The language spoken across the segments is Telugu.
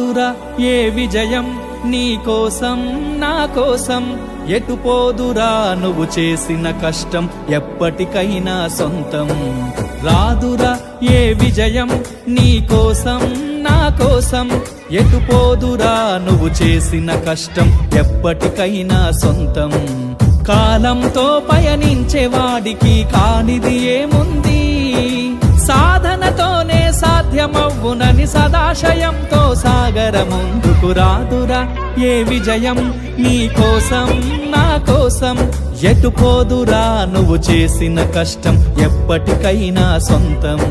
రాదురా ఏ విజయం నీ కోసం నా కోసం, ఎటు పోదురా నువ్వు చేసిన కష్టం ఎప్పటికైనా సొంతం. రాదురా ఏ విజయం నీ కోసం నా కోసం, ఎటు పోదురా నువ్వు చేసిన కష్టం ఎప్పటికైనా సొంతం. కాలంతో పయనించే వాడికి కానిది ఏముంది, సాధనతోనే సాధ్యమవ్వునని సదాశయంతో సాగర ముందుకు. రాదురా ఏ విజయం నీ కోసం నా కోసం, ఎటు పోదురా నువ్వు చేసిన కష్టం ఎప్పటికైనా సొంతం.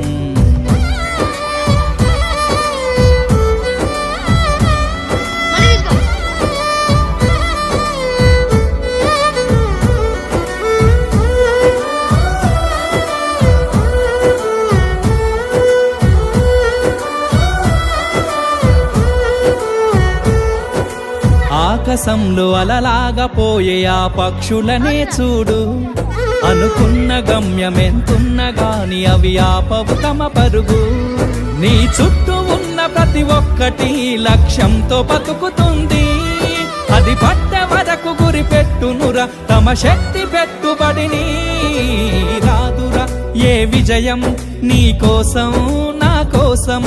ఆకాశంలో అలలాగా పోయే ఆ పక్షులనే చూడు, అనుకున్న గమ్యమెంతున్న గాని అవి ఆపవు తమ పరుగు. నీ చుట్టూ ఉన్న ప్రతి ఒక్కటి లక్ష్యంతో బతుకుతుంది, అది పడ్డ వరకు గురి పెట్టునురా తమ శక్తి పెట్టుబడిని. రాదురా ఏ విజయం నీ కోసం నా కోసం,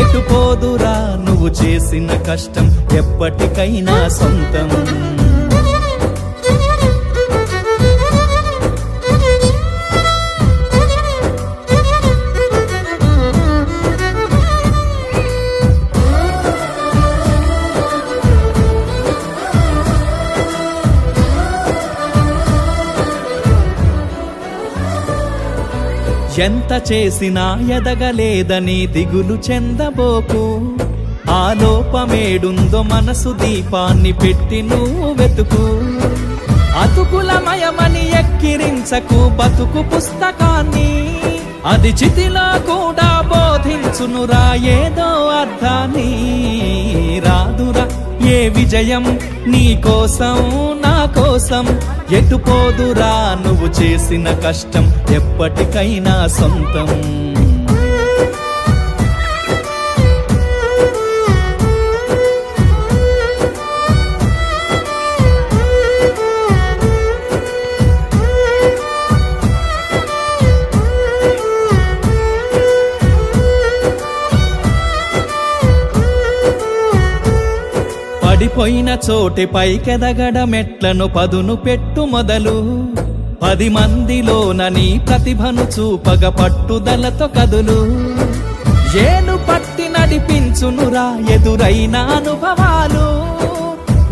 ఎటు పోదురా నువ్వు చేసిన కష్టం ఎప్పటికైనా సొంతం. ఎంత చేసినా ఎదగలేదని దిగులు చెందబోకు, ఆ లోపమేడుందో మనసు దీపాన్ని పెట్టి నువ్వు వెతుకు. అతుకులమయమని ఎక్కిరించకు బతుకు పుస్తకాన్ని, అది చితిలో కూడా బోధించునురా ఏదో అర్థాన్ని. రాదురా ఏ విజయం నీ కోసం నా కోసం, ఎటు పోదురా నువ్వు చేసిన కష్టం ఎప్పటికైనా సొంతం. పడిపోయిన చోటి పైకెదగడ మెట్లను పదును పెట్టు మొదలు, 10 మందిలోన నీ ప్రతిభను చూపగ పట్టుదలతో కదులు. ఏలు పట్టి నడిపించునురా ఎదురైన అనుభవాలు,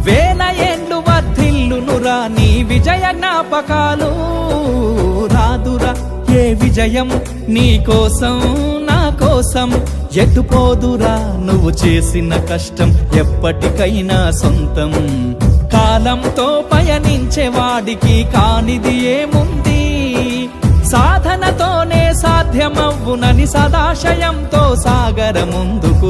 వేల ఏండ్లు వర్ధిల్లునురా నీ విజయ జ్ఞాపకాలు. రాదురా ఏ విజయం నీ కోసం నా కోసం, ఎటు పోదురా నువ్వు చేసిన కష్టం ఎప్పటికైనా సొంతం. కాలంతో పయనించే వాడికి కానిది ఏముంది, సాధనతోనే సాధ్యమవ్వునని సదాశయంతో సాగర ముందుకు.